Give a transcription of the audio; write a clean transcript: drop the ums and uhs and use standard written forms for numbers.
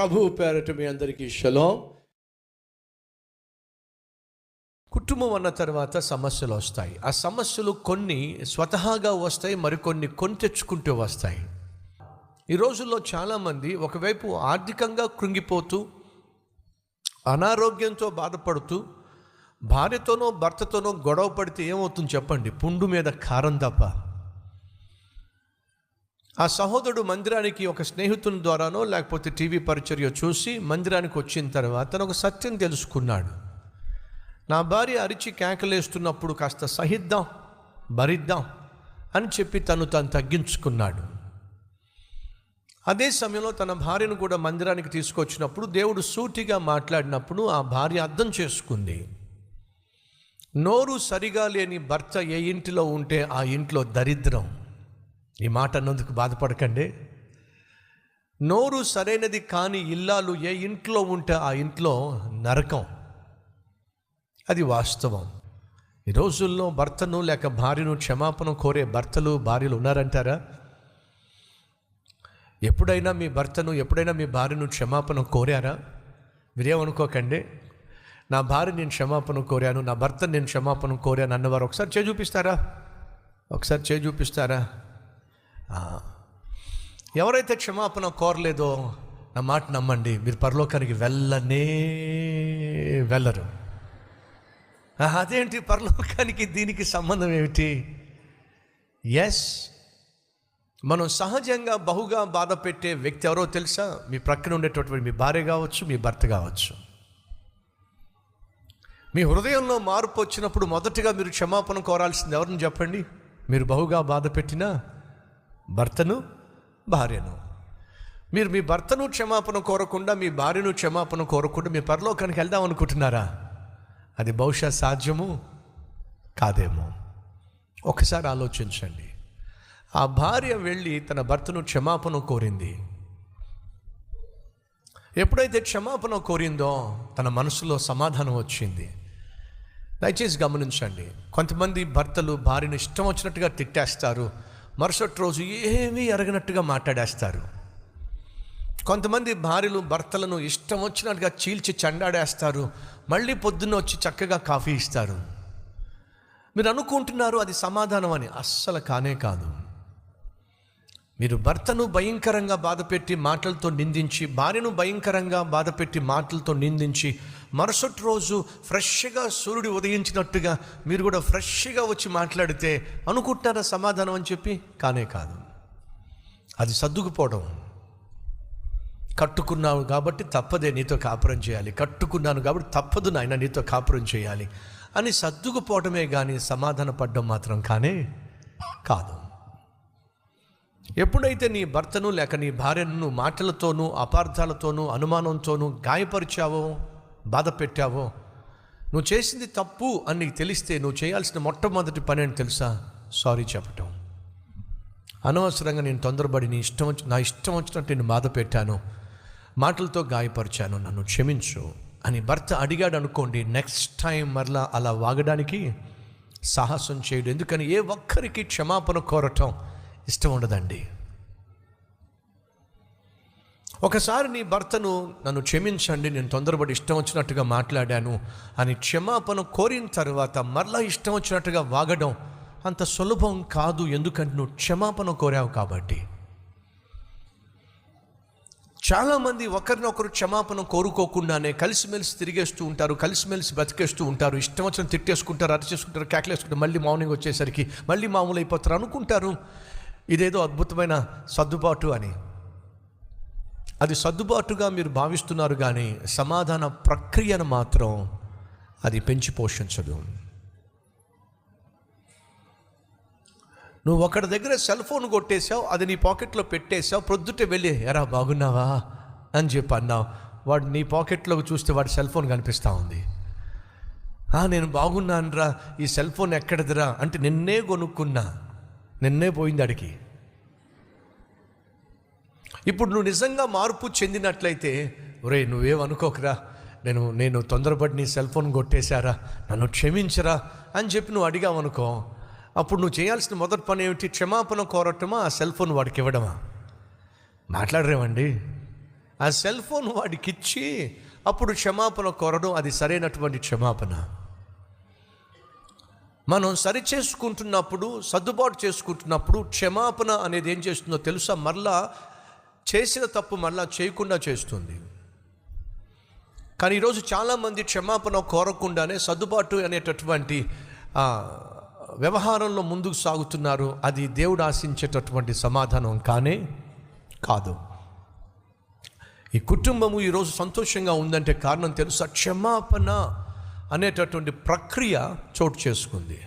ప్రభువు పేరట మీ అందరికీ షలోం. కుటుంబం అన్న తర్వాత సమస్యలు వస్తాయి. ఆ సమస్యలు కొన్ని స్వతహాగా వస్తాయి, మరికొన్ని కొని తెచ్చుకుంటూ వస్తాయి. ఈ రోజుల్లో చాలామంది ఒకవైపు ఆర్థికంగా కృంగిపోతూ అనారోగ్యంతో బాధపడుతూ భార్యతోనో భర్తతోనో గొడవ పడితే ఏమవుతుంది చెప్పండి? పుండు మీద కారం తప్ప. ఆ సహోదరుడు మందిరానికి ఒక స్నేహితుని ద్వారానో లేకపోతే టీవీ పరిచర్య చూసి మందిరానికి వచ్చిన తర్వాత తను ఒక సత్యం తెలుసుకున్నాడు. నా భార్య అరిచి కేకలేస్తున్నప్పుడు కాస్త సహిద్దాం, భరిద్దాం అని చెప్పి తను తగ్గించుకున్నాడు. అదే సమయంలో తన భార్యను కూడా మందిరానికి తీసుకొచ్చినప్పుడు దేవుడు సూటిగా మాట్లాడినప్పుడు ఆ భార్య అర్థం చేసుకుంది. నోరు సరిగా లేని భర్త ఏ ఇంటిలో ఉంటే ఆ ఇంట్లో దరిద్రం. ఈ మాట అన్నందుకు బాధపడకండి. నోరు సరైనది కాని ఇల్లాలు ఏ ఇంట్లో ఉంటే ఆ ఇంట్లో నరకం. అది వాస్తవం. ఈ రోజుల్లో భర్తను లేక భార్యను క్షమాపణ కోరే భర్తలు భార్యలు ఉన్నారంటారా? ఎప్పుడైనా మీ భర్తను ఎప్పుడైనా మీ భార్యను క్షమాపణ కోరారా? మీరేమనుకోకండి, నా భార్య నేను క్షమాపణ కోరాను, నా భర్త నేను క్షమాపణ కోరాను అన్నవారు ఒకసారి చేయి చూపిస్తారా? ఒకసారి చేయి చూపిస్తారా? ఎవరైతే క్షమాపణ కోరలేదో నా మాట నమ్మండి, మీరు పరలోకానికి వెళ్ళరు. అదేంటి పరలోకానికి దీనికి సంబంధం ఏమిటి? ఎస్, మనం సహజంగా బహుగా బాధ పెట్టే వ్యక్తి ఎవరో తెలుసా? మీ ప్రక్కన ఉండేటటువంటి మీ భార్య కావచ్చు, మీ భర్త కావచ్చు. మీ హృదయంలో మార్పు వచ్చినప్పుడు మొదటగా మీరు క్షమాపణ కోరాల్సింది ఎవరిని చెప్పండి? మీరు బహుగా బాధ పెట్టిన భర్తను, భార్యను. మీరు మీ భర్తను క్షమాపణ కోరకుండా మీ భార్యను క్షమాపణ కోరకుండా మీ పరలోకానికి వెళ్దాం అనుకుంటున్నారా? అది బహుశా సాధ్యము కాదేమో. ఒకసారి ఆలోచించండి. ఆ భార్య వెళ్ళి తన భర్తను క్షమాపణ కోరింది. ఎప్పుడైతే క్షమాపణ కోరిందో తన మనసులో సమాధానం వచ్చింది. దయచేసి గమనించండి, కొంతమంది భర్తలు భార్యను ఇష్టం వచ్చినట్టుగా తిట్టేస్తారు, మరుసటి రోజు ఏమీ ఎరగనట్టుగా మాట్లాడేస్తారు. కొంతమంది భార్యలు భర్తలను ఇష్టం వచ్చినట్టుగా చీల్చి చెండాడేస్తారు, మళ్ళీ పొద్దున్న వచ్చి చక్కగా కాఫీ ఇస్తారు. మీరు అనుకుంటున్నారు అది సమాధానం అని. అస్సలు కానే కాదు. మీరు భర్తను భయంకరంగా బాధపెట్టి మాటలతో నిందించి, భార్యను భయంకరంగా బాధపెట్టి మాటలతో నిందించి, మరుసటి రోజు ఫ్రెష్గా సూర్యుడు ఉదయించినట్టుగా మీరు కూడా ఫ్రెష్గా వచ్చి మాట్లాడితే అనుకుంటున్నారా సమాధానం అని చెప్పి? కానే కాదు. అది సర్దుకుపోవడం. కట్టుకున్నావు కాబట్టి తప్పదే నీతో కాపురం చేయాలి, కట్టుకున్నాను కాబట్టి తప్పదు నాయన నీతో కాపురం చేయాలి అని సర్దుకుపోవడమే కానీ సమాధాన పడడం మాత్రం కానే కాదు. ఎప్పుడైతే నీ భర్తను లేక నీ భార్యను మాటలతోనూ అపార్థాలతోనూ అనుమానంతోనూ గాయపరిచావో, బాధ పెట్టావో, నువ్వు చేసింది తప్పు అని నీకు తెలిస్తే నువ్వు చేయాల్సిన మొట్టమొదటి పని అని తెలుసా? సారీ చెప్పటం. అనవసరంగా నేను తొందరపడి నా ఇష్టం వచ్చినట్టు నేను బాధ పెట్టాను, మాటలతో గాయపరిచాను, నన్ను క్షమించు అని భర్త అడిగాడు అనుకోండి, నెక్స్ట్ టైం మరలా అలా వాగడానికి సాహసం చేయడు. ఎందుకని ఏ ఒక్కరికి క్షమాపణ కోరటం ఇష్టం ఉండదండి. ఒకసారి నీ భర్తను నన్ను క్షమించండి, నేను తొందరపడి ఇష్టం వచ్చినట్టుగా మాట్లాడాను అని క్షమాపణ కోరిన తర్వాత మరలా ఇష్టం వచ్చినట్టుగా వాగడం అంత సులభం కాదు. ఎందుకంటే నువ్వు క్షమాపణ కోరావు కాబట్టి. చాలామంది ఒకరినొకరు క్షమాపణ కోరుకోకుండానే కలిసిమెలిసి తిరిగేస్తూ ఉంటారు, కలిసిమెలిసి బతికేస్తూ ఉంటారు, ఇష్టం వచ్చిన తిట్టేసుకుంటారు, అరిచేసుకుంటారు, కేకలేసుకుంటారు, మళ్ళీ మార్నింగ్ వచ్చేసరికి మళ్ళీ మామూలు అయిపోతారు. అనుకుంటారు ఇదేదో అద్భుతమైన సర్దుబాటు అని. అది సర్దుబాటుగా మీరు భావిస్తున్నారు కానీ సమాధాన ప్రక్రియను మాత్రం అది పెంచి పోషించదు. నువ్వు ఒకరి దగ్గర సెల్ ఫోన్ కొట్టేశావు, అది నీ పాకెట్లో పెట్టేశావు, ప్రొద్దుటే వెళ్ళి ఎరా బాగున్నావా అని చెప్పి అన్నావు. వాడు నీ పాకెట్లోకి చూస్తే వాడి సెల్ ఫోన్ కనిపిస్తూ ఉంది. నేను బాగున్నానురా, ఈ సెల్ ఫోన్ ఎక్కడిదిరా అంటే నిన్నే కొనుక్కున్నా, నిన్నే పోయింది అడిగి. ఇప్పుడు నువ్వు నిజంగా మార్పు చెందినట్లయితే, ఒరే నువ్వేమనుకోకరా, నేను తొందరపడి నీ సెల్ ఫోన్ కొట్టేశారా, నన్ను క్షమించరా అని చెప్పి నువ్వు అడిగావనుకో, అప్పుడు నువ్వు చేయాల్సిన మొదటి పని ఏమిటి? క్షమాపణ కోరటమా, ఆ సెల్ ఫోన్ వాడికి ఇవ్వడమా? మాట్లాడరేమండి? ఆ సెల్ ఫోన్ వాడికి ఇచ్చి అప్పుడు క్షమాపణ కోరడం అది సరైనటువంటి క్షమాపణ. మనం సరి చేసుకుంటున్నప్పుడు, సర్దుబాటు చేసుకుంటున్నప్పుడు క్షమాపణ అనేది ఏం చేస్తుందో తెలుసా? మరలా చేసిన తప్పు మరలా చేయకుండా చేస్తుంది. కానీ ఈరోజు చాలామంది క్షమాపణ కోరకుండానే సర్దుబాటు అనేటటువంటి వ్యవహారంలో ముందుకు సాగుతున్నారు. అది దేవుడు ఆశించేటటువంటి సమాధానం కానే కాదు. ఈ కుటుంబము ఈరోజు సంతోషంగా ఉందంటే కారణం తెలుసా? క్షమాపణ అనేటటువంటి ప్రక్రియ చోటు చేసుకుంది.